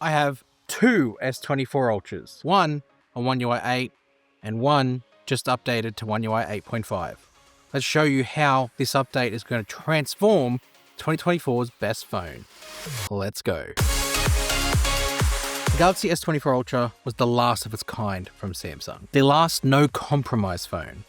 I have two S24 Ultras, one on One UI 8 and one just updated to One UI 8.5. Let's show you how this update is going to transform 2024's best phone. Let's go. The Galaxy S24 Ultra was the last of its kind from Samsung. The last no-compromise phone,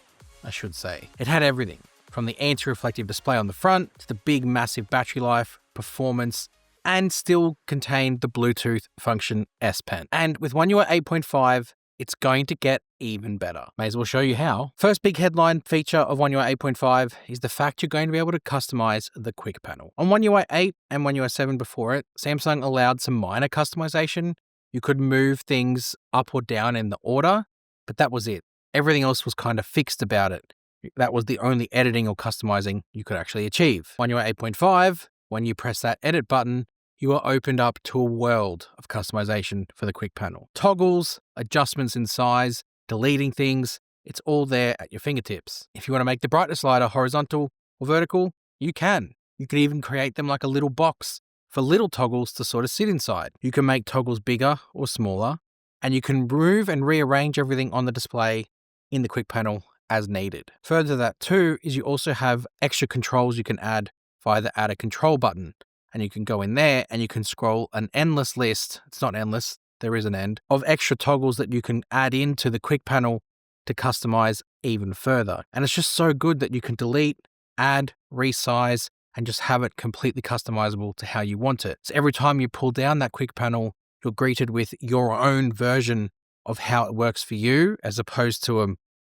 I should say. It had everything, from the anti-reflective display on the front to the big massive battery life, performance, and still contained the Bluetooth function S Pen. And with One UI 8.5, it's going to get even better. May as well show you how. First big headline feature of One UI 8.5 is the fact you're going to be able to customize the quick panel. On One UI 8 and One UI 7 before it, Samsung allowed some minor customization. You could move things up or down in the order, but that was it. Everything else was kind of fixed about it. That was the only editing or customizing you could actually achieve. One UI 8.5, when you press that edit button, you are opened up to a world of customization for the quick panel. Toggles, adjustments in size, deleting things, it's all there at your fingertips. If you want to make the brightness slider horizontal or vertical, you can. You could even create them like a little box for little toggles to sort of sit inside. You can make toggles bigger or smaller, and you can move and rearrange everything on the display in the quick panel as needed. Further to that too is you also have extra controls you can add via the add a control button. And you can go in there and you can scroll an endless list. It's not endless, there is an end, of extra toggles that you can add into the quick panel to customize even further. And it's just so good that you can delete, add, resize, and just have it completely customizable to how you want it. So every time you pull down that quick panel, you're greeted with your own version of how it works for you, as opposed to a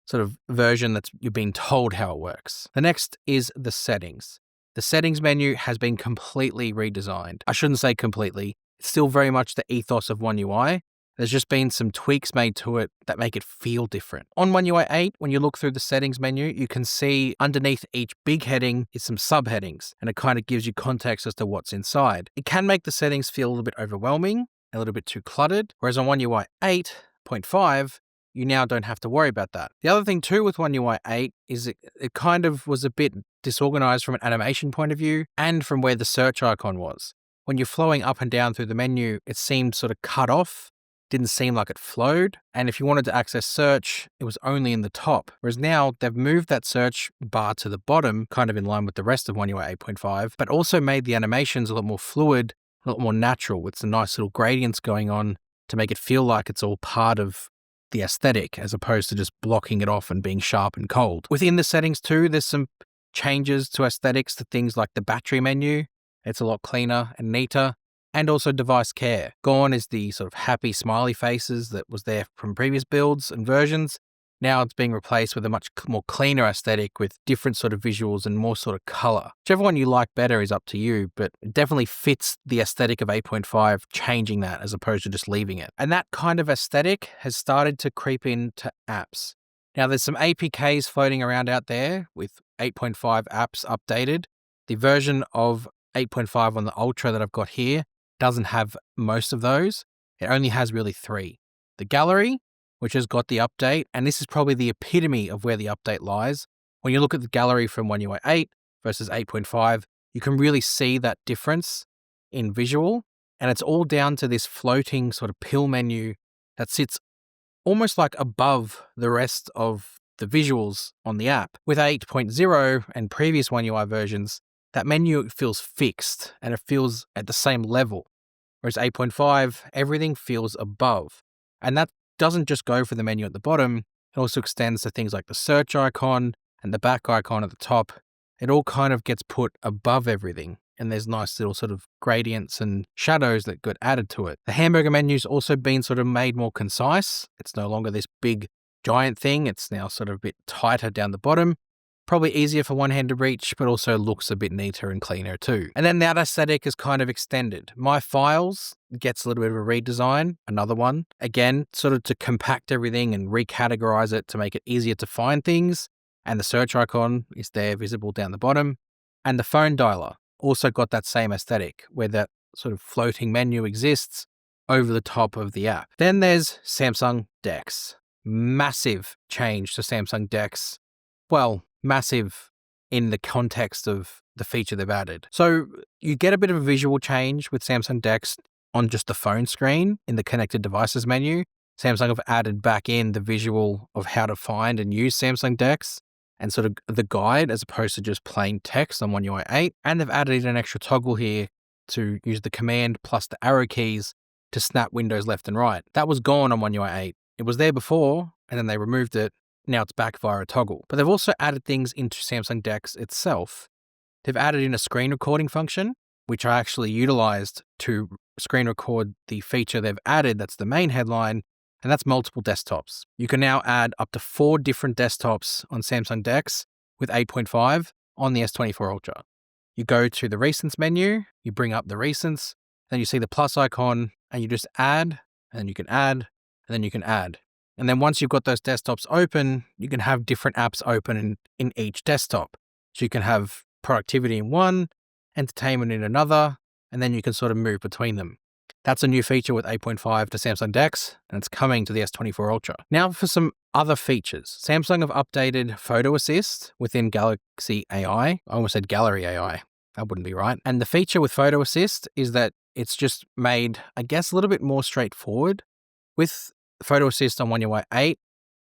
sort of version that's you're being told how it works. The next is the settings. The settings menu has been completely redesigned. I shouldn't say completely. It's still very much the ethos of One UI. There's just been some tweaks made to it that make it feel different. On One UI 8, when you look through the settings menu, you can see underneath each big heading is some subheadings, and it kind of gives you context as to what's inside. It can make the settings feel a little bit overwhelming, a little bit too cluttered, whereas on One UI 8.5, you now don't have to worry about that. The other thing too with One UI 8 is it kind of was a bit disorganized from an animation point of view and from where the search icon was. When you're flowing up and down through the menu, it seemed sort of cut off, didn't seem like it flowed. And if you wanted to access search, it was only in the top. Whereas now they've moved that search bar to the bottom, kind of in line with the rest of One UI 8.5, but also made the animations a lot more fluid, a lot more natural with some nice little gradients going on to make it feel like it's all part of the aesthetic as opposed to just blocking it off and being sharp and cold. Within the settings too, there's some changes to aesthetics to things like the battery menu. It's a lot cleaner and neater, and also device care. Gone is the sort of happy smiley faces that was there from previous builds and versions. Now it's being replaced with a much more cleaner aesthetic with different sort of visuals and more sort of color. Whichever one you like better is up to you, but it definitely fits the aesthetic of 8.5, changing that as opposed to just leaving it. And that kind of aesthetic has started to creep into apps. Now there's some APKs floating around out there with 8.5 apps updated. The version of 8.5 on the Ultra that I've got here doesn't have most of those. It only has really 3. The gallery, which has got the update, and this is probably the epitome of where the update lies. When you look at the gallery from One UI 8 versus 8.5, you can really see that difference in visual, and it's all down to this floating sort of pill menu that sits almost like above the rest of the visuals on the app. With 8.0 and previous One UI versions, that menu feels fixed and it feels at the same level. Whereas 8.5, everything feels above. And that doesn't just go for the menu at the bottom, it also extends to things like the search icon and the back icon at the top. It all kind of gets put above everything, and there's nice little sort of gradients and shadows that get added to it. The hamburger menu's also been sort of made more concise. It's no longer this big giant thing, it's now sort of a bit tighter down the bottom. Probably easier for one hand to reach, but also looks a bit neater and cleaner too. And then that aesthetic is kind of extended. My Files gets a little bit of a redesign, another one. Again, sort of to compact everything and recategorize it to make it easier to find things. And the search icon is there visible down the bottom. And the phone dialer also got that same aesthetic where that sort of floating menu exists over the top of the app. Then there's Samsung DeX. Massive change to Samsung DeX. Well, massive in the context of the feature they've added. So you get a bit of a visual change with Samsung DeX. on just the phone screen in the connected devices menu, Samsung have added back in the visual of how to find and use Samsung DeX and sort of the guide as opposed to just plain text on One UI 8. And they've added an extra toggle here to use the command plus the arrow keys to snap windows left and right. That was gone on One UI 8. It was there before, and then they removed it. Now it's back via a toggle. But they've also added things into Samsung DeX itself. They've added in a screen recording function, which I actually utilized to screen record the feature they've added. That's the main headline, and that's multiple desktops. You can now add up to 4 different desktops on Samsung DeX with 8.5 on the S24 Ultra. You go to the recents menu, you bring up the recents, then you see the plus icon, and you just add, and then you can add, and then you can add. And then once you've got those desktops open, you can have different apps open in each desktop. So you can have productivity in one, entertainment in another, and then you can sort of move between them. That's a new feature with 8.5 to Samsung DeX, and it's coming to the S24 Ultra. Now for some other features. Samsung have updated Photo Assist within Galaxy AI. I almost said Gallery AI. That wouldn't be right. And the feature with Photo Assist is that it's just made, I guess, a little bit more straightforward. With Photo Assist on One UI 8,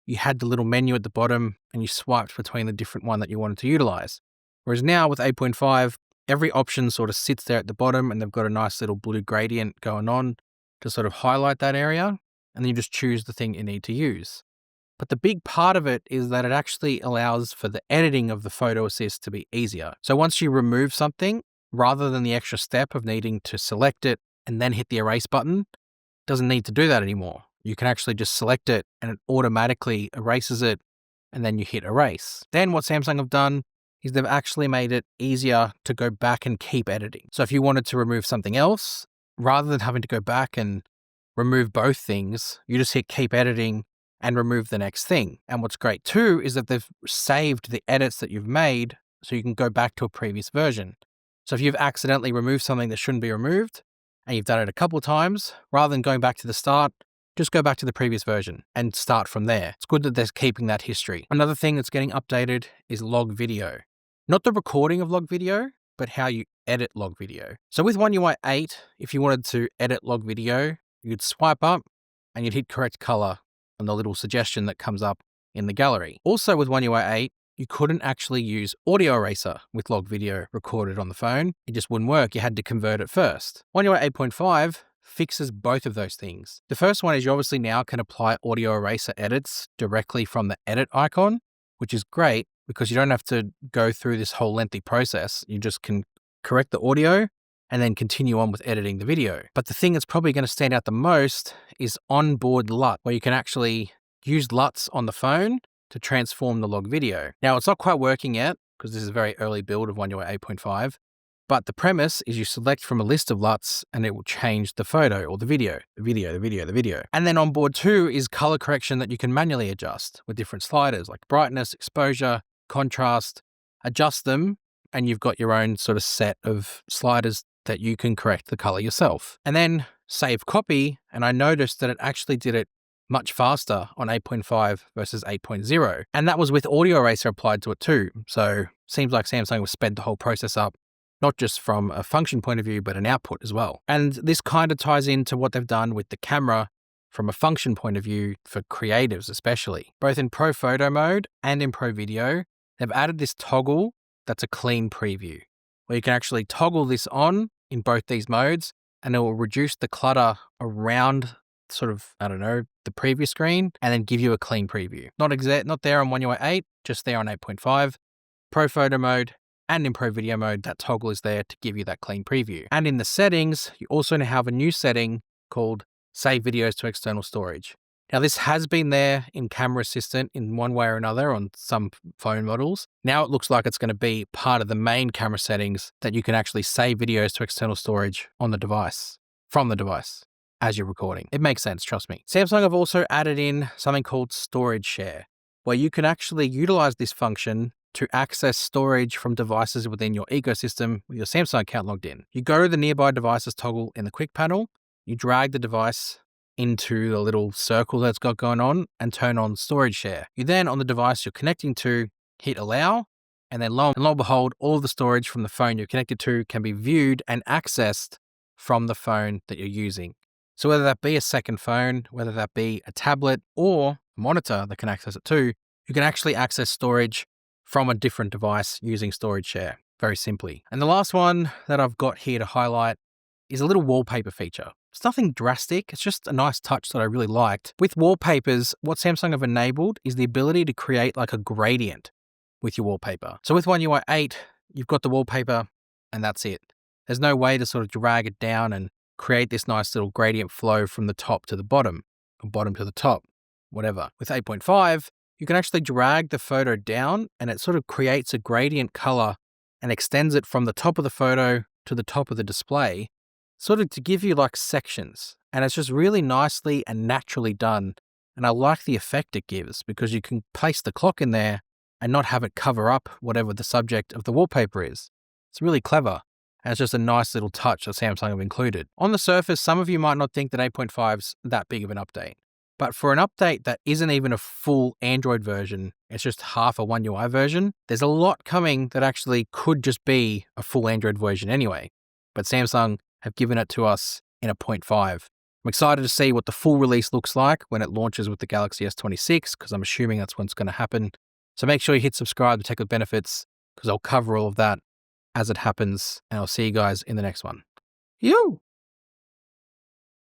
you had the little menu at the bottom and you swiped between the different one that you wanted to utilize. Whereas now with 8.5, every option sort of sits there at the bottom and they've got a nice little blue gradient going on to sort of highlight that area. And then you just choose the thing you need to use. But the big part of it is that it actually allows for the editing of the Photo Assist to be easier. So once you remove something, rather than the extra step of needing to select it and then hit the erase button, it doesn't need to do that anymore. You can actually just select it and it automatically erases it, and then you hit erase. Then what Samsung have done is they've actually made it easier to go back and keep editing. So if you wanted to remove something else, rather than having to go back and remove both things, you just hit keep editing and remove the next thing. And what's great too is that they've saved the edits that you've made so you can go back to a previous version. So if you've accidentally removed something that shouldn't be removed and you've done it a couple of times, rather than going back to the start, just go back to the previous version and start from there. It's good that they're keeping that history. Another thing that's getting updated is log video. Not the recording of log video, but how you edit log video. So with One UI 8, if you wanted to edit log video, you'd swipe up and you'd hit correct color on the little suggestion that comes up in the gallery. Also with One UI 8, you couldn't actually use audio eraser with log video recorded on the phone. It just wouldn't work. You had to convert it first. One UI 8.5 fixes both of those things. The first one is you obviously now can apply audio eraser edits directly from the edit icon, which is great because you don't have to go through this whole lengthy process. You just can correct the audio and then continue on with editing the video. But the thing that's probably going to stand out the most is onboard LUT, where you can actually use LUTs on the phone to transform the log video. Now, it's not quite working yet because this is a very early build of One UI 8.5, but the premise is you select from a list of LUTs and it will change the photo or the video. And then onboard 2 is color correction that you can manually adjust with different sliders like brightness, exposure, contrast, adjust them, and you've got your own sort of set of sliders that you can correct the color yourself. And then save copy, and I noticed that it actually did it much faster on 8.5 versus 8.0. And that was with audio eraser applied to it too. So seems like Samsung has sped the whole process up, not just from a function point of view, but an output as well. And this kind of ties into what they've done with the camera from a function point of view for creatives especially. Both in Pro Photo mode and in Pro Video, they've added this toggle that's a clean preview, where you can actually toggle this on in both these modes and it will reduce the clutter around sort of, the previous screen and then give you a clean preview. Not there on One UI 8, just there on 8.5. Pro Photo mode and in Pro Video mode, that toggle is there to give you that clean preview. And in the settings, you also now have a new setting called Save Videos to External Storage. Now, this has been there in Camera Assistant in one way or another on some phone models. Now it looks like it's going to be part of the main camera settings that you can actually save videos to external storage on the device, from the device, as you're recording. It makes sense, trust me. Samsung have also added in something called Storage Share, where you can actually utilize this function to access storage from devices within your ecosystem with your Samsung account logged in. You go to the Nearby Devices toggle in the quick panel, you drag the device into the little circle that's got going on and turn on Storage Share. You then, on the device you're connecting to, hit Allow, and then lo and behold, all of the storage from the phone you're connected to can be viewed and accessed from the phone that you're using. So whether that be a second phone, whether that be a tablet or a monitor that can access it too, you can actually access storage from a different device using storage share, very simply. And the last one that I've got here to highlight is a little wallpaper feature. It's nothing drastic, it's just a nice touch that I really liked. With wallpapers, what Samsung have enabled is the ability to create like a gradient with your wallpaper. So with One UI 8, you've got the wallpaper and that's it. There's no way to sort of drag it down and create this nice little gradient flow from the top to the bottom, or bottom to the top, whatever. With 8.5, you can actually drag the photo down and it sort of creates a gradient color and extends it from the top of the photo to the top of the display, sort of to give you like sections. And it's just really nicely and naturally done. And I like the effect it gives because you can place the clock in there and not have it cover up whatever the subject of the wallpaper is. It's really clever. And it's just a nice little touch that Samsung have included. On the surface, some of you might not think that 8.5's that big of an update. But for an update that isn't even a full Android version, it's just half a One UI version, there's a lot coming that actually could just be a full Android version anyway. But Samsung have given it to us in a 0.5. I'm excited to see what the full release looks like when it launches with the Galaxy S26, because I'm assuming that's when it's going to happen. So make sure you hit subscribe to Tech with Benefits, because I'll cover all of that as it happens, and I'll see you guys in the next one. Yo!